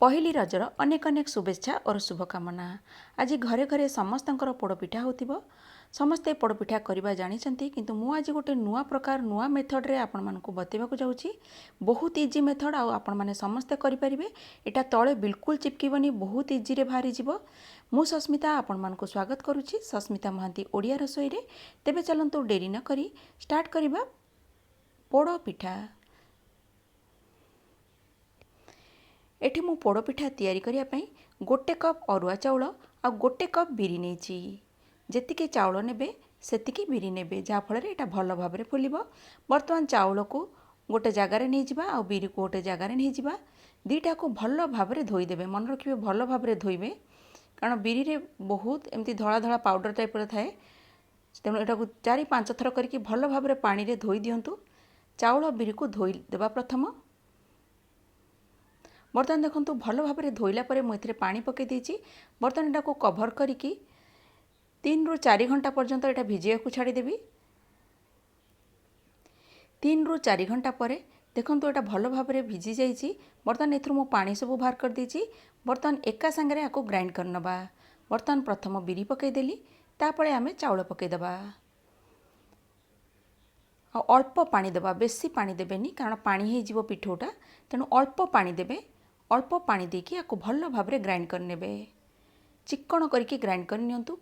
पहली रजर अनेक अनेक शुभेच्छा और शुभकामना। आज घरे घरे समस्तंकर पोड़पिठा होतिबो। समस्ते पोड़पिठा करबा जानिछंती, किंतु मु आज गोटे नुआ प्रकार नुआ मेथड रे आपण मानकु बतेबाकू जाउची। बहुत इजी मेथड आ आपण माने समस्ते करि परिबे। एटा तळे बिल्कुल चिपकिबनी, बहुत इजी रे बाहरी जिवो। मु सस्मिता आपण मानकु स्वागत करूची सस्मिता महांती ओडिया रसोई रे। तेबे चलंतु डेरी न करी स्टार्ट करिबा पोड़ पिठा। एठी मु पोड़ पिठा तैयारी करिया पई गोटे कप अरुआ चाउल आ गोटे कप बिरी नेची। जेतिके चाउल नेबे सेतिके बिरी नेबे, जा फल रे एटा भल भाबरे फुलिबो। वर्तमान चाउल को गोटे जगार नहीं जिबा आ बिरी को गोटे जगार नहीं जिबा। दीटा को भल भाबरे धोई देबे। मन रखिबे भल भाबरे धोइबे, कारण बिरी रे बहुत एमती धला धला पाउडर टाइप रो थाए। तेणु एटा को 4-5 थर करके भल भाबरे पानी रे धोई दियंतु। चाउल बिरी को धोई देबा प्रथम। बर्तमान देखो भल भाव में धोइला परे मुझे पानी पकई देछि। बर्तमान एटा को कभर करिकी 3 ରୁ 4 घंटा पर्यंत एटा भिजिया को छाड़ीदेवी। 3 ରୁ 4 घंटा पर देखो एटा भल भाव में भिजी जाइए। बर्तमान एथुर मु पानी सब बाहर कर देछि। बर्तमान एका संगे आको ग्राइंड करनबा। बर्तमान प्रथम बिरी पकईदेली, तापरे आमे चाउल पकईदेबा। अल्प पानी देबा, बेसी पानी देबेनी, कारण पानी हे जीवो पिठोटा। तेणु अल्प पानी देबे। अल्प पानी देकी आको भल भाव में ग्राइंड करनेबे। चिक्कण करके ग्राइंड कर नियंतु।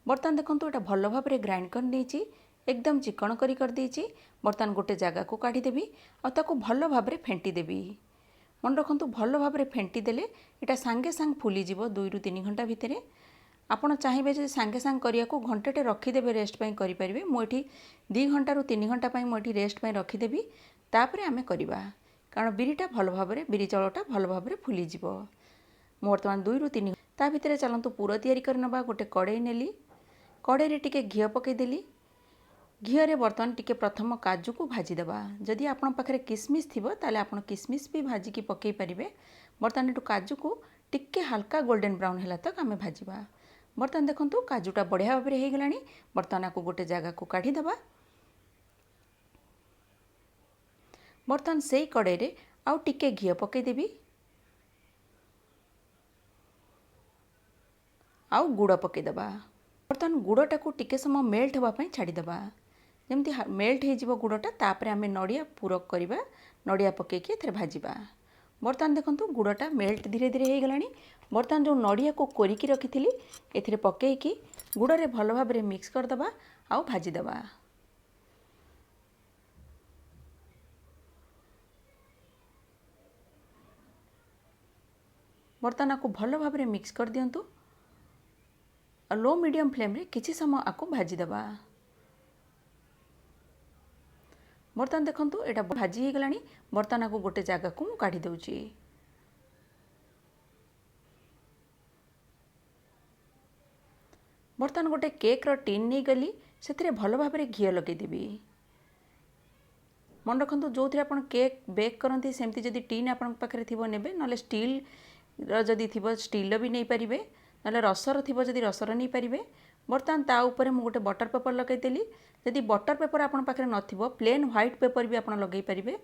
बर्तमान देखो एटा भल भाव में ग्राइंड कर देछि, एकदम चिक्कण करी कर देछि। बर्तमान गोटे जगह को काढ़ी देबी आ ताको भल भाव में फेंटी देबी। मन रखंतु भल भाव में फेंटी देले एटा सांगे सांग फुली जीवो 2 ରୁ 3 घंटा भितरे। आपण चाहिए जो सांगे सांग करिया को घंटेटे रखीदेवे रेस्ट पाई करि परिबे। मु एठी 2 घंटा ରୁ 3 घंटा पाई मु एठी रेस्ट पाई रखीदेवी। तापरे आमे करिबा, कारण बिरीटा भल भाव में बिरी चाउलटा भल भाव में फुली जीवो। मु वर्तमान 2 ରୁ 3 ता भितरे चलंतु पूरा तैयारी करनबा। गोटे कड़ाई नेली, कड़ाई रे टिके घियो पकई देली। घियो रे बर्तमान टिके प्रथम काजू को भाजी देबा। जदि आपण पाखरे किसमिस थिबो ताले आपण किसमिस भी भाजी की पकई परिबे। बर्तमान एटु काजू को टिके हल्का गोल्डन ब्राउन हैला तक आमे भाजीबा। बर्तमान देखंतु काजूटा बढ़िया भाव में हो गलानी। बर्तमान आपको गोटे जगह को काढ़ी देबा। बर्तमान सेई कड़ाई रे आउ टिके घियो पकई देबी, आउ गुड़ पकई देबा। बर्तमान गुड़टा को टिके समय मेल्ट होबा पई छाड़ी देबा। जेमती मेल्ट हो जिवो गुड़टा, तापरे आमे नड़िया पूरक करिबा। नड़िया पकईकी एथरे भाजीबा। बर्तमान देखंतु गुड़टा मेल्ट धीरे धीरे हो गलानी। बर्तमान जो नड़िया को कोरिकी रखिथिली एथरे पकईकी गुड़ रे भल भाव में मिक्स कर दबा आउ भाजी दबा। बर्तमान आपको भल भाव में मिक्स कर दियंतु। लो मीडियम फ्लेम रे किछि समय आपको भाजी दबा। बर्तमान देखंतु एटा भाजी हो गलानी। बर्तमान आपको गोटे जगह को मु काढ़ी दउची। बर्तमान गोटे केक रो टीन नहीं गली, से भल भाव में घी लगेदेवी। मन रखु जो थे आप केक बेक करती सेमती जदि टीन आप पाखे थी ने ना स्टील जदि थी स्टील भी नहीं पारे, ना रसर थी जदि रसर नहीं पारे। बर्तमान ता ऊपर मुझे गोटे बटर पेपर लगेदेली। जदि बटर पेपर आप पाखे न प्लेन व्हाइट पेपर भी आप लगे पारे।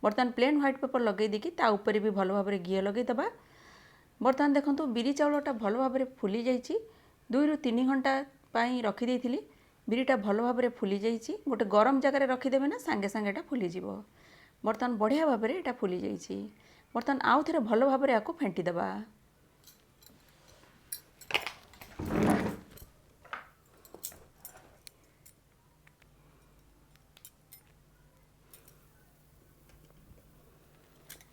बर्तमान प्लेन व्हाइट पेपर लगे देकी ता ऊपर भी भल भाव में घी लगेदेबा। बर्तमान देखो बिरी चाउलटा भल भाव में फुली जाइए। 2 ରୁ 3 घंटा पाई रखी देइथिली। बिरीटा भल भाव में फुली जाइए। गोटे गरम जगह रखीदेवे ना, सांगे सांगे एटा फुली जीवो। बर्तमान बढ़िया भाव में एटा फुली जाइए। बर्तमान आउ थे भल भाव में आपको फेंटी देबा।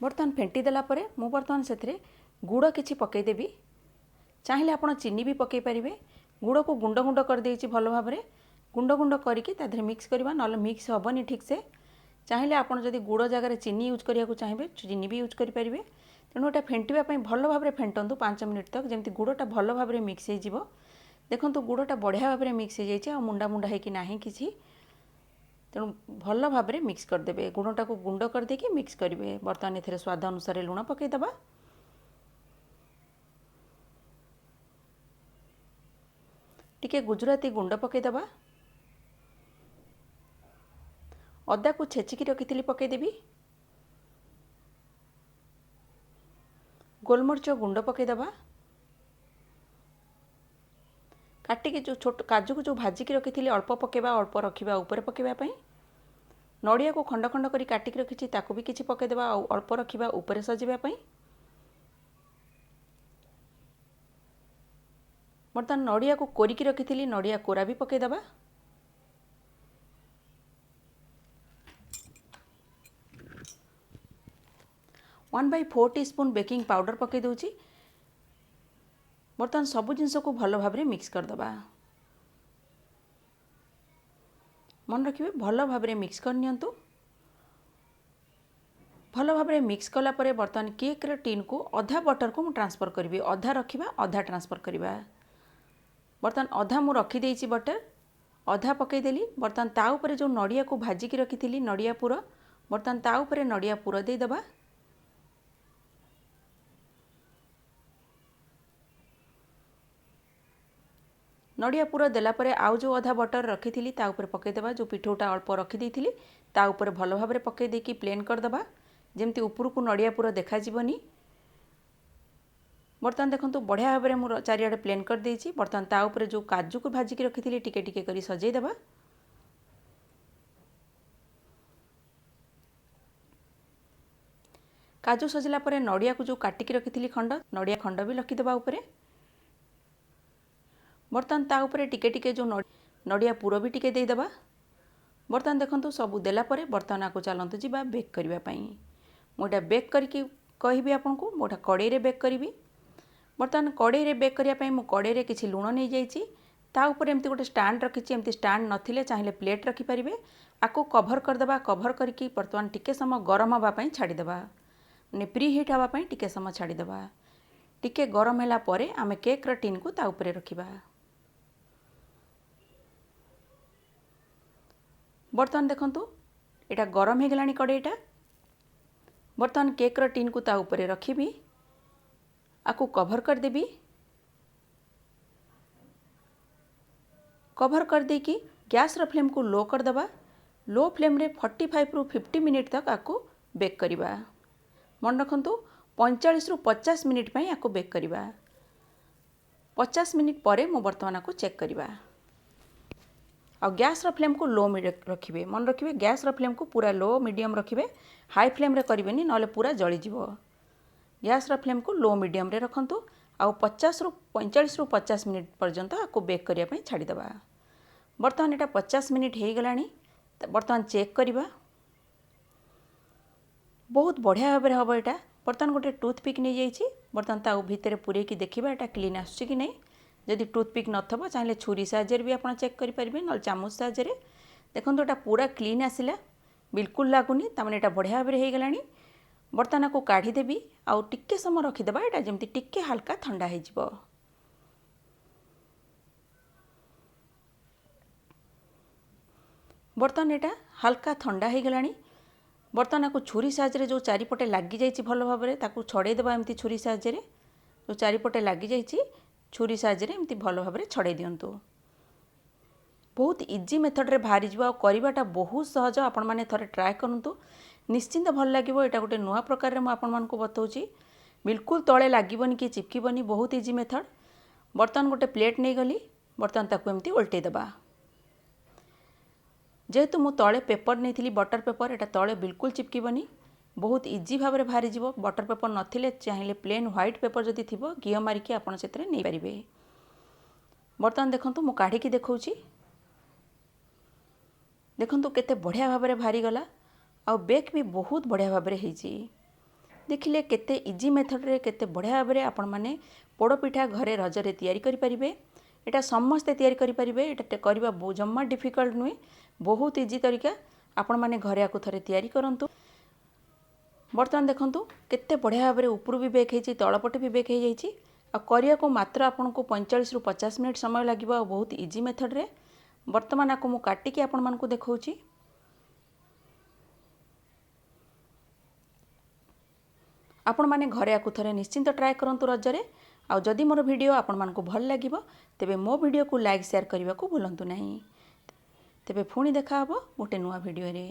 बर्तमान फेंटी देला परे मु बर्तमान से गुड़ किछि पकईदेवी। चाहिए आप चीनी भी पकई पारे। गुड़ को गुंड गुंड कर देछि भल भाव में। गुंड गुंड करके ताधरे मिक्स करवा, ना मिक्स हेनी ठीक से। चाहिए आप जदि गुड़ जगह चीनी यूज करिया चाहिए चीनी भी यूज करेंगे। तेणु एटा फेंटापी भल भाव में फेंटतु 5 मिनिट तक, जमी गुड़टा भल भाव में मिक्स हो। देखो गुड़टा बढ़िया भाव में मिक्स हो जाए, मुंडा मुंडा है कि नहीं किसी। तेणु भल भाव में मिक्स करदे। गुड़टा को गुंड कर देकी मिक्स करेंगे। बर्तमान ए स्वाद अनुसार लुण पकईदबा। टिके गुजराती गुंड पकईदबा। अदा को छेचिकी रखी पकईदेवी, गोलमरीच गुंड पकईदबा, काटिकी जो छोट काजू को जो भाजिकी रखी अल्प पकेबा, अल्प रखा ऊपर पकेबाई, नड़िया को खंड खंड कर काटिकी रखी ताकू भी किसी पकईदेबा, अल्प रखा ऊपर सजावाई। बर्तमान नड़िया को कोरिकी रखी नड़िया कोरा भी पकईदबा, 1/4 टीस्पून बेकिंग पाउडर पकई दूची। बर्तमान सबु जिनस को भल भाव मिक्स करदबा, मन रखिए भल भाव मिक्स करनियंतु। भल भाव मिक्स कला परे बर्तमान केक टीन को अधा बटर को ट्रांसफर करी, अधा रखा अधा ट्रांसफर करवा। बर्तमान अधा मु रखी देइछि बटर, अधा पकईदेली। बर्तमान ता ऊपर जो नड़िया को भाजिकी रखी नड़िया पुर, बर्तमान ता ऊपर नड़िया पुर देदबा। नड़िया पुर देला परे आउ जो अधा बटर रखी थी ता ऊपर पकईदेबा। जो पिठौटा अल्प रखी देइथिली ता ऊपर भल भाव पकई देकी प्लेन करदबा, जेमती ऊपर को नड़िया पुर देखा जीवनी। बर्तमान देखंतु बढ़िया भाव में मु चारिआडे प्लेन कर देइछि। बर्तमान ता ऊपर जो काजू को भाजिकी रखी थी टिके टिके करी सजेदेबा। काजू सजला परे नड़िया को जो काटिकी रखी थी खंड, नड़िया खंड भी रखीदेबा ऊपर। बर्तमान ता ऊपर टिके टिके जो नड़िया पुर भी टिके देदेबा। बर्तमान देखंतु सबू देला परे बर्तमान आपको चलतु जी बेक करने पाई। मुझे बेक करके कहबी आपको, मोटा कड़े रे बेक करी। बर्तमान कड़े रे बेक करने मु कड़े रे किसी लुण नहीं जाइए। ता ऊपर एमती गोटे स्टैंड रखी, एमती स्टैंड नथिले चाहिए प्लेट रखिपारे। आपको कभर करदेबा, कभर करके बर्तमान टिके समय गरम हाँवाई छाड़देबा, माने प्री हिट हाँवाई टिके समय छाड़देबा। टिके गरम होला परे आमे केक टीन को ता ऊपर रखिबा। बर्तमान देखंतु एटा गरम हो गलानी कड़ेईटा। बर्तमान केक टीन को ता ऊपर रखिबी, आपको कभर करदेबी। कभर कर देकी गैस रो फ्लेम को लो करदबा। लो फ्लेम रे 45 रु 50 मिनिट तक आपको बेक करवा। मन रखंतु 45 रु 50 मिनिट पई आपको बेक करवा। 50 मिनिट परे मु बर्तमान आपको चेक करवा। आ गैस रो फ्लेम को लो रखिए। मन रखिए गैस रो फ्लेम को पूरा लो मीडियम रखिए, हाई फ्लेम रे करिवेनी नले पूरा जली जीवो। गैस रो फ्लेम को लो मीडियम रे रखंतु। आ 45 रु 50 मिनिट पर्यंत आपको बेक करिया पई छाड़ी दबा। बर्तमान एटा 50 मिनिट हो गलानी। बर्तमान चेक करवा, बहुत बढ़िया भाव में हम एटा। बर्तमान गोटे टूथपिक नहीं जाइए। बर्तमान ता भितर पूरे की देखा एटा क्लीन आसुची कि नहीं। जदि टूथपिक नथबो चाहिए छुरी साहाय्य भी आप चेक करेंगे, ना चामच साहाय्य। देखो एटा पूरा क्लीन आसला, बिल्कुल लगुनि, तमें एटा बढ़िया भाव में हो गलानी। बर्तमान को काढ़ीदेवी, आउ टिके समय रखीदेबा, एटा जमती टिके हल्का ठंडा हो जिवो। बर्तमान एटा हल्का ठंडा हो गलानी। बर्तमान को छुरी साहाय्य जो चारिपटे लगी जाइए भल भाव में ताकू छड़ेदेबा। एमती छुरी साहाय्य जो चारिपटे लगी जाइए छुरी साहाय्य एमती भल भाव में छड़े दिंतु। बहुत इजी मेथड रे बाहरी जीवा, करवाटा बहुत सहज। आपण मैंने थरे ट्राए करंतु, निश्चिंत भल लगे। एटा गोटे नुआ प्रकार में आपण को बताऊँगी, बिल्कुल तले लगबनी कि चिपकबनी, बहुत इजी मेथड। बर्तमान गोटे प्लेट नहीं गली। बर्तमान ताकू एमती उल्टे देबा। जेहेतु मु तले पेपर नहीं थी, बटर पेपर, एटा तले बिल्कुल चिपकबनी, बहुत इजी भाव में बाहरी जीवो। बटर पेपर नथिले चाहिए प्लेन व्हाइट पेपर जदि थिबो घी मारिकी आपण सेतरे नै परिबे। बर्तमान देखंतु मु काढ़ी देखौछि, देखंतु केते बढ़िया भाव में बाहरी गला। आ बेक भी बहुत बढ़िया भाव में होइछि। देखिले केते इजी मेथड रे केते बढ़िया भाव में आपण माने पोड़ पिठा घरे रजरे तैयारी करि परिबे। एटा समस्ते तैयारी करि परिबे। एटा करबा जम्मा डिफिकल्ट नुहे, बहुत इजी तरीका। आपण माने घरे आकु थरे तैयारी करंतु। बर्तमान देखंतु केते बढ़िया भाव में ऊपर भी बेक होइछि, तळपटे भी बेक हो जाइछि। आ करिया को मात्र आपन को 45 रु 50 मिनिट समय लागिबो, बहुत इजी मेथड रे। बर्तमान आकु मु काटिकी आपण मान को देखौछि। आपण माने घरे आकु थरे निश्चिंत ट्राए करंतु रजरे। आ जदि मोर वीडियो आपण मान को भल लागिबो तेबे मो वीडियो को लाइक शेयर करने को भूलंतु नहीं। तेबे पुणी देखा हबो गोटे नुआ वीडियो रे।